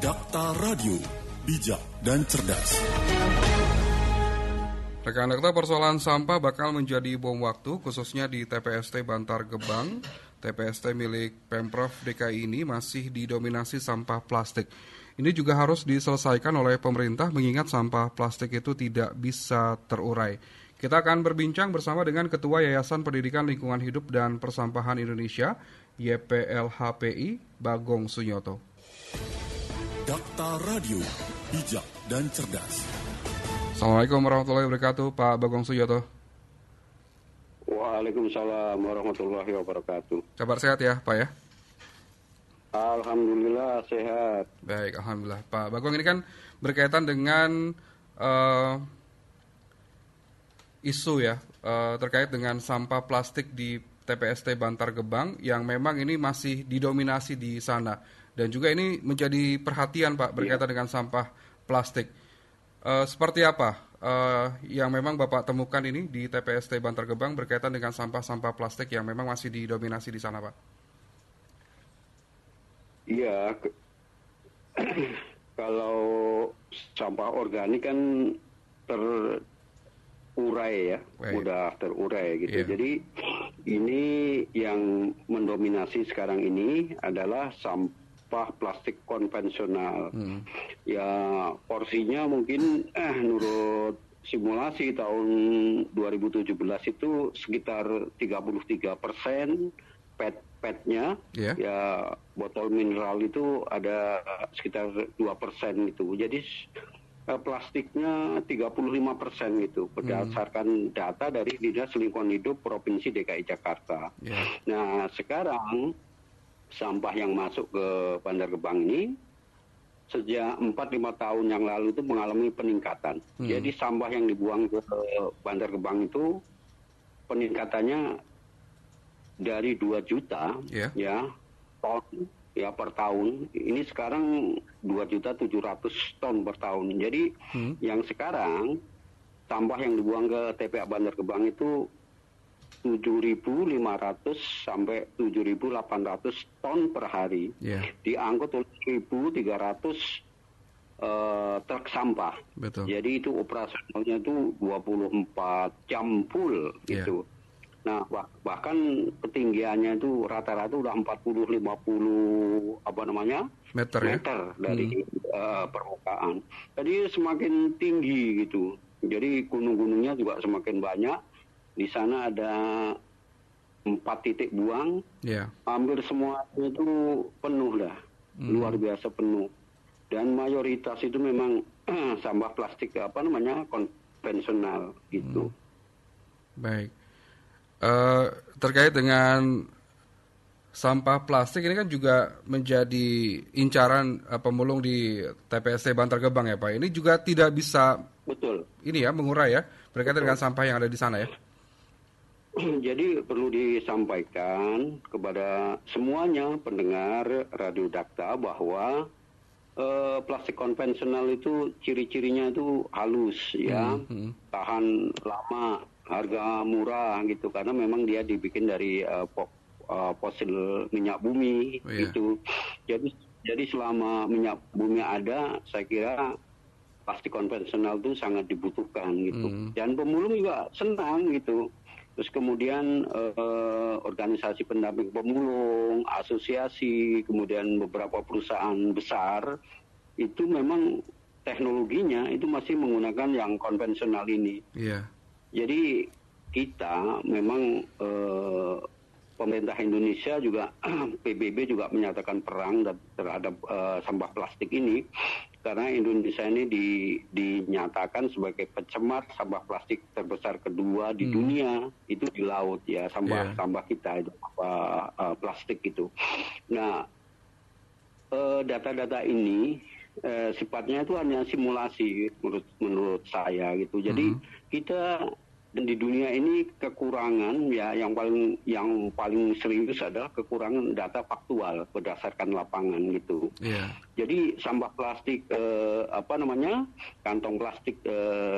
Dakta Radio, bijak dan cerdas. Rekan Dakta, persoalan sampah bakal menjadi bom waktu, khususnya di TPST Bantar Gebang. TPST milik Pemprov DKI ini masih didominasi sampah plastik. Ini juga harus diselesaikan oleh pemerintah mengingat sampah plastik itu tidak bisa terurai. Kita akan berbincang bersama dengan Ketua Yayasan Pendidikan Lingkungan Hidup dan Persampahan Indonesia, YPLHPI, Bagong Sunyoto. Dakta Radio, bijak dan cerdas. Assalamualaikum warahmatullahi wabarakatuh, Pak Bagong Sunyoto. Waalaikumsalam warahmatullahi wabarakatuh. Kabar sehat ya, Pak ya? Alhamdulillah sehat. Baik, alhamdulillah. Pak Bagong, ini kan berkaitan dengan isu ya, terkait dengan sampah plastik di TPST Bantar Gebang yang memang ini masih didominasi di sana. Dan juga ini menjadi perhatian, Pak, berkaitan dengan sampah plastik. Seperti apa yang memang Bapak temukan ini di TPST Bantar Gebang berkaitan dengan sampah-sampah plastik yang memang masih didominasi di sana, Pak? Iya, kalau sampah organik kan terurai ya, mudah terurai gitu. Yeah. Jadi ini yang mendominasi sekarang ini adalah sampah plastik konvensional. Ya porsinya mungkin menurut simulasi tahun 2017 itu sekitar 33%, PET-nya ya botol mineral itu ada sekitar 2% itu. Jadi plastiknya 35% gitu berdasarkan data dari Dinas Lingkungan Hidup Provinsi DKI Jakarta. Nah sekarang sampah yang masuk ke Bantar Gebang ini sejak 4-5 tahun yang lalu itu mengalami peningkatan. Jadi sampah yang dibuang ke Bantar Gebang itu peningkatannya dari 2 juta ya ton ya per tahun. Ini sekarang 2.700.000 ton per tahun. Jadi yang sekarang sampah yang dibuang ke TPA Bantar Gebang itu 7.500 sampai 7.800 ton per hari. Diangkut oleh 1.300 truk sampah. Betul. Jadi itu operasionalnya itu 24 jam full gitu. Nah, bahkan ketinggiannya itu rata-rata udah 40-50 meter dari permukaan. Jadi semakin tinggi gitu. Jadi gunung-gunungnya juga semakin banyak. Di sana ada 4 titik buang, hampir semuanya itu penuh dah, luar biasa penuh. Dan mayoritas itu memang sampah plastik konvensional gitu. Baik. Terkait dengan sampah plastik ini kan juga menjadi incaran pemulung di TPST Bantar Gebang ya, Pak. Ini juga tidak bisa mengurai ya berkaitan dengan sampah yang ada di sana ya. Jadi perlu disampaikan kepada semuanya pendengar Radio Dakta bahwa plastik konvensional itu ciri-cirinya itu halus ya, tahan lama, harga murah gitu karena memang dia dibikin dari fosil minyak bumi gitu. Jadi selama minyak bumi ada, saya kira plastik konvensional itu sangat dibutuhkan gitu. Dan pemulung juga senang gitu. Terus kemudian organisasi pendamping pemulung, asosiasi, kemudian beberapa perusahaan besar itu memang teknologinya itu masih menggunakan yang konvensional ini. Jadi kita memang pemerintah Indonesia juga PBB juga menyatakan perang terhadap sampah plastik ini. Karena Indonesia ini dinyatakan sebagai pencemar sampah plastik terbesar kedua di dunia itu di laut ya sampah kita itu plastik itu. Nah data-data ini sifatnya itu hanya simulasi menurut saya gitu. Jadi kita dan di dunia ini kekurangan ya yang paling serius adalah kekurangan data faktual berdasarkan lapangan gitu. Jadi sampah plastik kantong plastik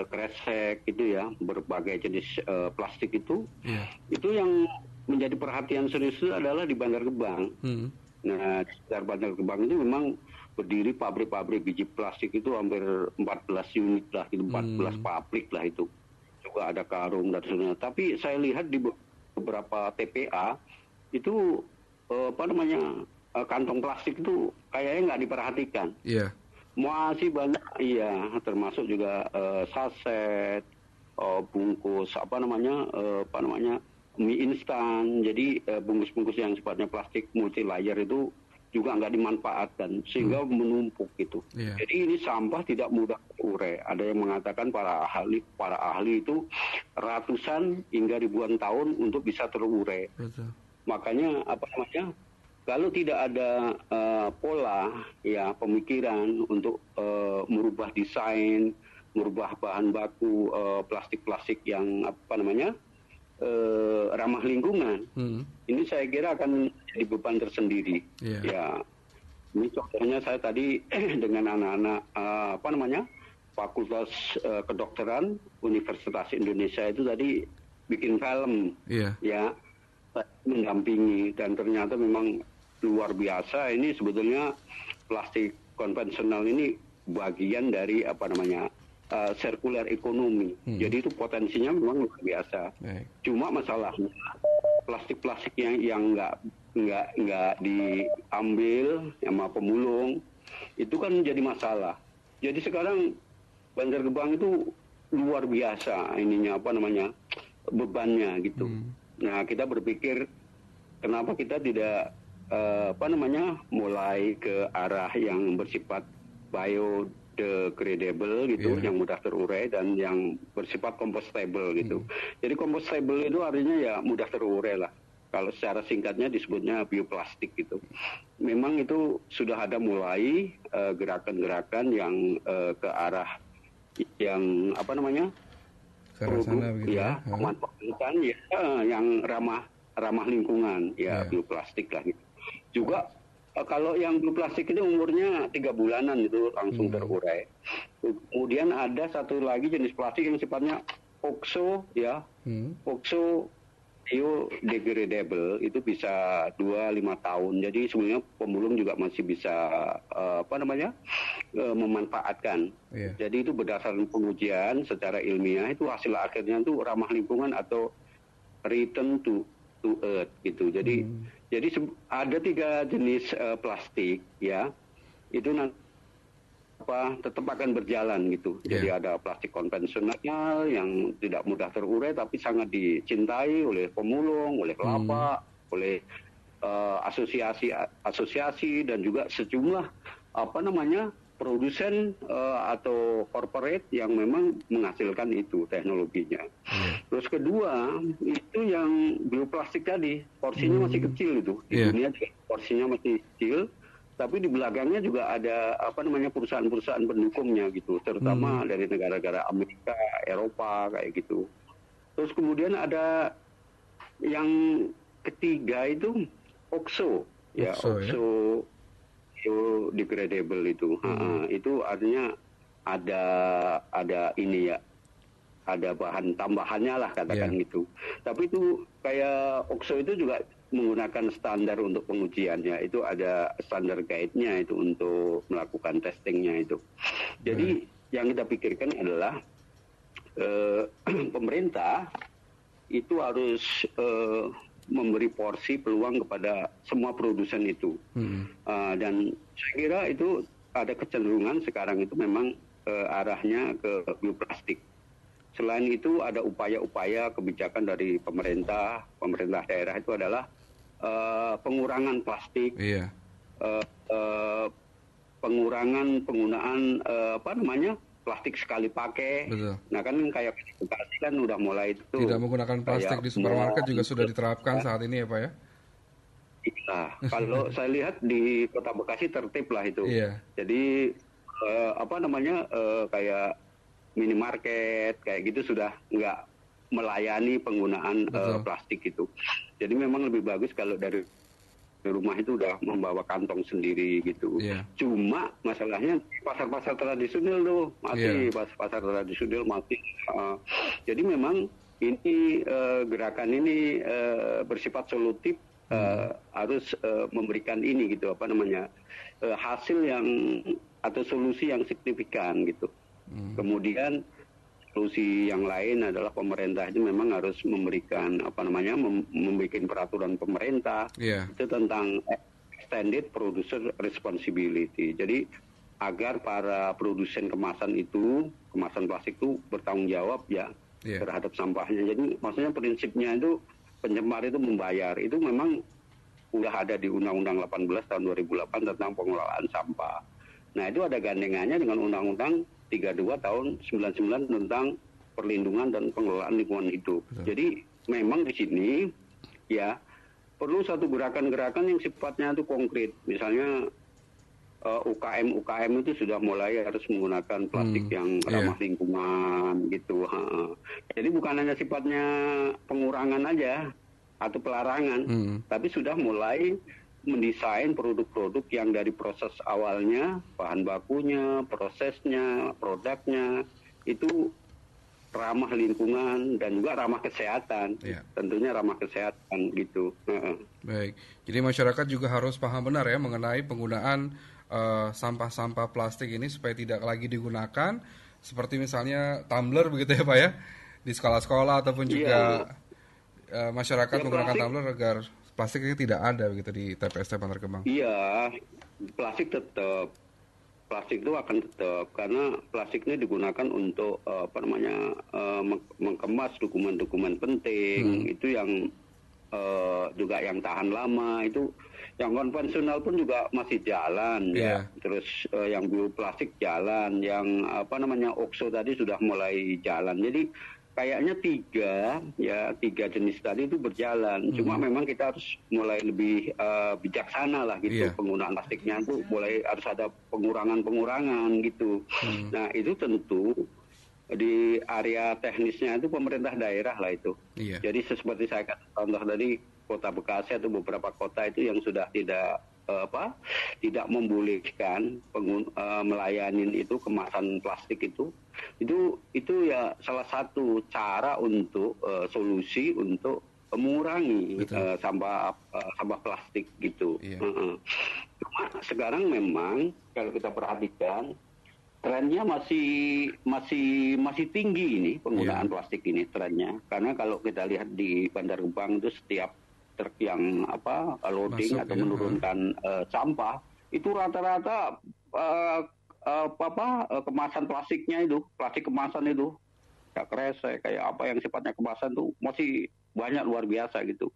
kresek gitu ya, berbagai jenis plastik itu yang menjadi perhatian serius itu adalah di Bantar Gebang. Nah di sekitar Bantar Gebang itu memang berdiri pabrik-pabrik biji plastik itu hampir 14 unit lah, itu 14 pabrik lah itu. Juga ada karung dan sebagainya. Tapi saya lihat di beberapa TPA itu kantong plastik itu kayaknya nggak diperhatikan. Iya. Masih banyak, iya, termasuk juga saset, bungkus mie instan. Jadi bungkus-bungkus yang sifatnya plastik multi layer itu juga nggak dimanfaatkan sehingga menumpuk gitu. Yeah. Jadi ini sampah tidak mudah terurai. Ada yang mengatakan para ahli itu ratusan hingga ribuan tahun untuk bisa terurai. Betul. Makanya kalau tidak ada pola ya pemikiran untuk merubah desain, merubah bahan baku plastik-plastik yang ramah lingkungan, ini saya kira akan jadi beban tersendiri. Yeah. Ya, ini contohnya saya tadi dengan anak-anak Fakultas Kedokteran Universitas Indonesia itu tadi bikin film, ya, mendampingi, dan ternyata memang luar biasa. Ini sebetulnya plastik konvensional ini bagian dari sirkuler ekonomi. Jadi itu potensinya memang luar biasa. Cuma masalahnya plastik-plastik yang nggak diambil sama pemulung itu kan jadi masalah. Jadi sekarang Banjar Gebang itu luar biasa bebannya gitu. Nah, kita berpikir kenapa kita tidak mulai ke arah yang bersifat biodegradable gitu, yang mudah terurai dan yang bersifat compostable gitu. Jadi compostable itu artinya ya mudah terurai lah. Kalau secara singkatnya disebutnya bioplastik gitu. Memang itu sudah ada mulai gerakan-gerakan yang ke arah yang produk memanfaatkan yang ramah lingkungan ya, bioplastik lah gitu. Juga kalau yang bioplastik itu umurnya 3 bulanan itu langsung terurai. Kemudian ada satu lagi jenis plastik yang sifatnya oxo ya. Oxo biodegradable itu bisa 2-5 tahun. Jadi sebenarnya pemulung juga masih bisa memanfaatkan. Jadi itu berdasarkan pengujian secara ilmiah itu hasil akhirnya itu ramah lingkungan atau return to earth gitu. Jadi ada 3 jenis plastik ya. Itu nanti tetap akan berjalan gitu. Jadi ada plastik konvensional yang tidak mudah terurai tapi sangat dicintai oleh pemulung, oleh kelapa, oleh asosiasi dan juga sejumlah produsen atau corporate yang memang menghasilkan itu teknologinya. Terus kedua itu yang bioplastik tadi porsinya masih kecil itu di dunia juga porsinya masih kecil. Tapi di belakangnya juga ada perusahaan-perusahaan pendukungnya gitu, terutama dari negara-negara Amerika, Eropa kayak gitu. Terus kemudian ada yang ketiga itu oxo biodegradable itu. Itu artinya ada ini ya, ada bahan tambahannya lah katakan gitu. Tapi itu kayak oxo itu juga menggunakan standar untuk pengujiannya, itu ada standar guide-nya itu untuk melakukan testingnya itu. Jadi yang kita pikirkan adalah pemerintah itu harus memberi porsi peluang kepada semua produsen itu. Dan saya kira itu ada kecenderungan sekarang itu memang arahnya ke bioplastik. Selain itu ada upaya-upaya kebijakan dari pemerintah daerah itu adalah pengurangan plastik, pengurangan penggunaan plastik sekali pakai. Betul. Nah kan kayak edukasi kan udah mulai itu. Tidak menggunakan plastik di supermarket juga sudah diterapkan saat ini ya Pak ya? Iya. Kalau saya lihat di Kota Bekasi tertib lah itu. Jadi kayak minimarket kayak gitu sudah nggak melayani penggunaan plastik itu. Jadi memang lebih bagus kalau dari rumah itu udah membawa kantong sendiri gitu. Cuma masalahnya pasar-pasar tradisional tuh masih pasar tradisional masih. Jadi memang ini gerakan ini bersifat solutif harus memberikan ini gitu hasil yang atau solusi yang signifikan gitu. Kemudian solusi yang lain adalah pemerintah itu memang harus memberikan membuat peraturan pemerintah itu tentang extended producer responsibility. Jadi agar para produsen kemasan plastik itu bertanggung jawab terhadap sampahnya. Jadi maksudnya prinsipnya itu pencemar itu membayar. Itu memang udah ada di Undang-Undang 18 tahun 2008 tentang pengelolaan sampah. Nah, itu ada gandengannya dengan Undang-Undang 32 tahun 99 tentang perlindungan dan pengelolaan lingkungan hidup. Betul. Jadi memang di sini perlu satu gerakan-gerakan yang sifatnya itu konkret. Misalnya UKM itu sudah mulai harus menggunakan plastik yang ramah lingkungan gitu. Jadi bukan hanya sifatnya pengurangan aja atau pelarangan, tapi sudah mulai mendesain produk-produk yang dari proses awalnya, bahan bakunya, prosesnya, produknya itu ramah lingkungan dan juga ramah kesehatan. Tentunya ramah kesehatan gitu. Baik. Jadi masyarakat juga harus paham benar ya mengenai penggunaan sampah-sampah plastik ini supaya tidak lagi digunakan, seperti misalnya tumbler begitu ya Pak ya, di sekolah-sekolah ataupun juga masyarakat menggunakan tumbler agar plastik ini tidak ada begitu di TPST Bantar Gebang. Iya, plastik itu akan tetap karena plastiknya digunakan untuk mengemas dokumen-dokumen penting, itu yang juga yang tahan lama, itu yang konvensional pun juga masih jalan terus yang bioplastik jalan, yang okso tadi sudah mulai jalan. Jadi kayaknya tiga jenis tadi itu berjalan. Cuma memang kita harus mulai lebih bijaksana lah gitu. Penggunaan plastiknya itu mulai harus ada pengurangan gitu. Nah, itu tentu di area teknisnya itu pemerintah daerah lah itu. Jadi seperti saya kata contoh tadi, Kota Bekasi atau beberapa kota itu yang sudah tidak membolehkan melayani itu kemasan plastik itu ya salah satu cara untuk solusi untuk mengurangi sampah plastik gitu. Cuma sekarang memang kalau kita perhatikan trennya masih tinggi ini penggunaan plastik ini trennya, karena kalau kita lihat di Bantar Gebang itu setiap truk yang loading atau menurunkan sampah itu rata-rata kemasan plastiknya itu, plastik kemasan itu kayak kresek, kayak apa yang sifatnya kemasan itu masih banyak, luar biasa gitu.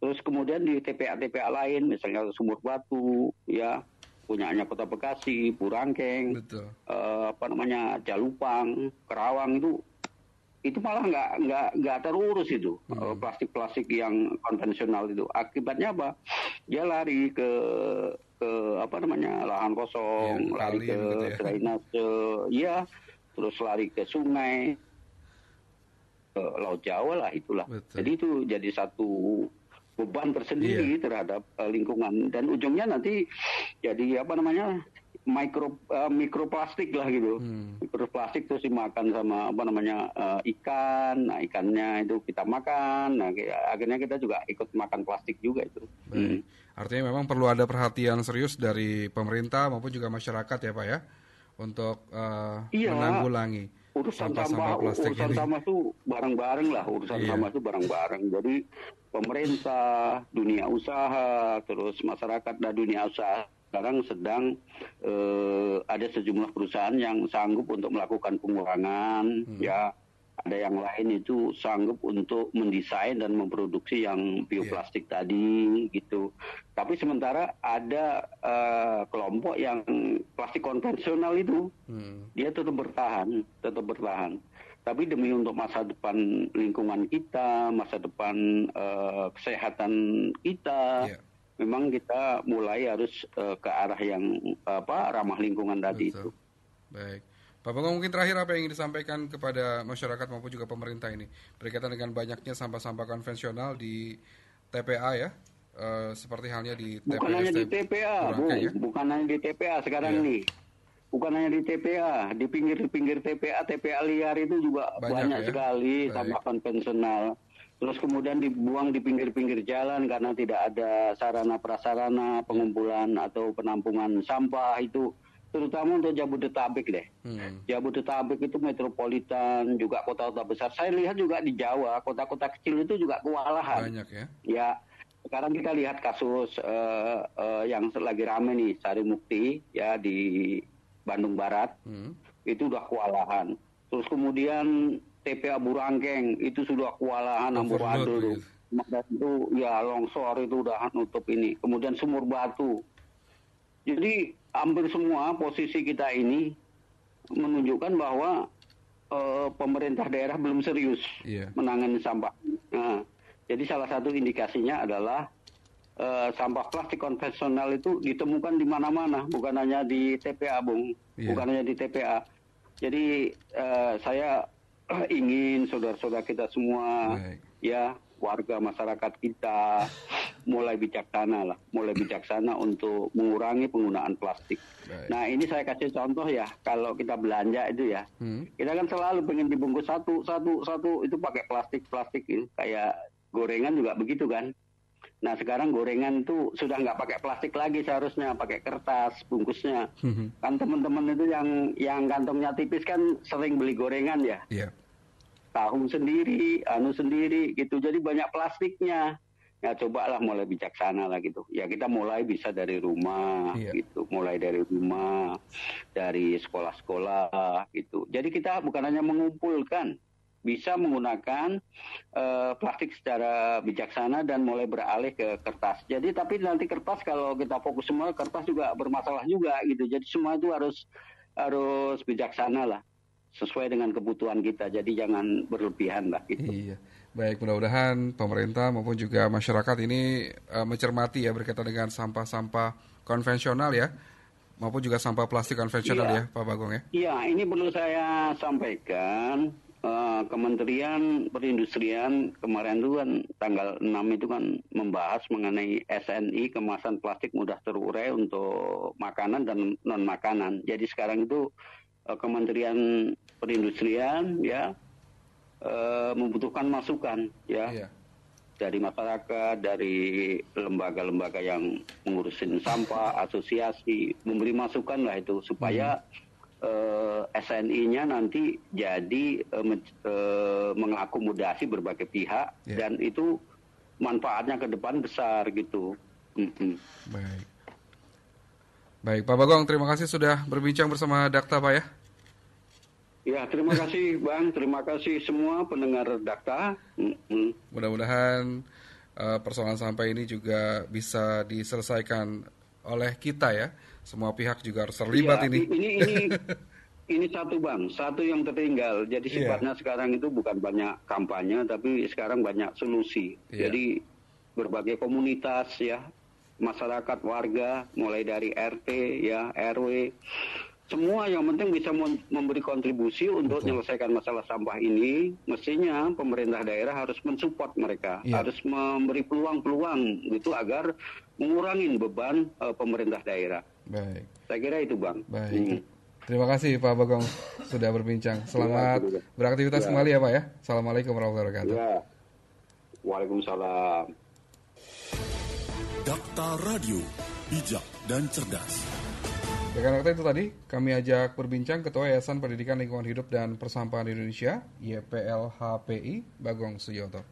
Terus kemudian di TPA lain misalnya Sumur Batu punyanya Kota Bekasi, Burangkeng, Jalupang, Kerawang itu malah nggak terurus itu plastik-plastik yang konvensional itu. Akibatnya apa? Dia lari ke lahan kosong, lari ke drainase, terus lari ke sungai, ke Laut Jawa lah itulah. Jadi itu jadi satu beban tersendiri terhadap lingkungan, dan ujungnya nanti jadi mikroplastik lah gitu. Mikroplastik terus dimakan sama ikan. Nah, ikannya itu kita makan. Nah, akhirnya kita juga ikut makan plastik juga itu. Artinya memang perlu ada perhatian serius dari pemerintah maupun juga masyarakat ya Pak ya, untuk menanggulangi sampah plastik ini. Sampah itu bareng-bareng lah, sampah itu bareng-bareng. Jadi pemerintah, dunia usaha, terus masyarakat dan dunia usaha sekarang sedang ada sejumlah perusahaan yang sanggup untuk melakukan pengurangan, ada yang lain itu sanggup untuk mendesain dan memproduksi yang bioplastik tadi gitu. Tapi sementara ada kelompok yang plastik konvensional itu dia tetap bertahan. Tapi demi untuk masa depan lingkungan kita, masa depan kesehatan kita, memang kita mulai harus ke arah yang ramah lingkungan tadi. Itu. Baik, Pak Bagong, mungkin terakhir apa yang ingin disampaikan kepada masyarakat maupun juga pemerintah ini berkaitan dengan banyaknya sampah-sampah konvensional di TPA ya, seperti halnya di TPA. Bukan hanya di TPA, bukan hanya di TPA sekarang nih. Bukan hanya di TPA, di pinggir-pinggir TPA liar itu juga banyak sekali sampah konvensional. terus kemudian dibuang di pinggir-pinggir jalan karena tidak ada sarana prasarana pengumpulan atau penampungan sampah itu, terutama untuk Jabodetabek deh. Jabodetabek itu metropolitan, juga kota-kota besar. Saya lihat juga di Jawa, kota-kota kecil itu juga kewalahan. Banyak ya. Ya, sekarang kita lihat kasus yang lagi rame nih, Sari Mukti ya di Bandung Barat, itu udah kewalahan. Terus kemudian TPA Burangkeng itu sudah kewalahan, amburadul itu ya longsor itu udah nutup ini. Kemudian Sumur Batu. Jadi hampir semua posisi kita ini menunjukkan bahwa pemerintah daerah belum serius menangani sampah. Nah, jadi salah satu indikasinya adalah sampah plastik konvensional itu ditemukan di mana-mana, bukan hanya di TPA, Bung, bukan hanya di TPA. Jadi saya ingin saudara-saudara kita semua, ya warga masyarakat kita mulai bijaksana untuk mengurangi penggunaan plastik. Nah ini saya kasih contoh ya, kalau kita belanja itu ya, kita kan selalu pengen dibungkus satu itu pakai plastik ini, kayak gorengan juga begitu kan. Nah sekarang gorengan itu sudah nggak pakai plastik lagi, seharusnya pakai kertas bungkusnya. Kan teman-teman itu yang kantongnya tipis kan sering beli gorengan ya. Tahu sendiri, sendiri gitu. Jadi banyak plastiknya. Ya cobalah mulai bijaksana lah gitu. Ya kita mulai bisa dari rumah gitu. Mulai dari rumah, dari sekolah-sekolah gitu. Jadi kita bukan hanya mengumpulkan, bisa menggunakan plastik secara bijaksana dan mulai beralih ke kertas. Jadi tapi nanti kertas kalau kita fokus semua, kertas juga bermasalah juga gitu. Jadi semua itu harus bijaksana lah, sesuai dengan kebutuhan kita. Jadi jangan berlebihan lah gitu. Iya. Baik, mudah-mudahan pemerintah maupun juga masyarakat ini mencermati ya berkaitan dengan sampah-sampah konvensional ya, maupun juga sampah plastik konvensional ya, Pak Bagong ya. Iya, ini perlu saya sampaikan. Kementerian Perindustrian kemarin itu kan tanggal 6 itu kan membahas mengenai SNI, kemasan plastik mudah terurai untuk makanan dan non makanan. Jadi sekarang itu Kementerian Perindustrian ya membutuhkan masukan ya dari masyarakat, dari lembaga-lembaga yang mengurusin sampah, asosiasi, memberi masukan lah itu supaya SNI-nya nanti jadi mengakomodasi berbagai pihak dan itu manfaatnya ke depan besar gitu. Baik, Pak Bagong, terima kasih sudah berbincang bersama Dakta, Pak ya. Ya, terima kasih Bang, terima kasih semua pendengar Dakta. Mudah-mudahan persoalan sampah ini juga bisa diselesaikan oleh kita ya. Semua pihak juga harus terlibat ini. Ini satu Bang, satu yang tertinggal. Jadi sifatnya sekarang itu bukan banyak kampanye, tapi sekarang banyak solusi. Jadi berbagai komunitas ya, masyarakat, warga, mulai dari RT ya, RW, semua yang penting bisa memberi kontribusi untuk menyelesaikan masalah sampah ini. Mestinya pemerintah daerah harus mensupport mereka, harus memberi peluang-peluang gitu agar mengurangi beban pemerintah daerah. Baik. Saya kira itu Bang. Baik. Terima kasih Pak Bagong sudah berbincang. Selamat beraktivitas kembali ya Pak ya. Assalamualaikum warahmatullahi wabarakatuh. Ya. Waalaikumsalam. Dakta Radio, bijak dan cerdas. Rekan-rekan itu tadi kami ajak berbincang Ketua Yayasan Pendidikan Lingkungan Hidup dan Persampahan Indonesia (YPLHPI) Bagong Suyoto.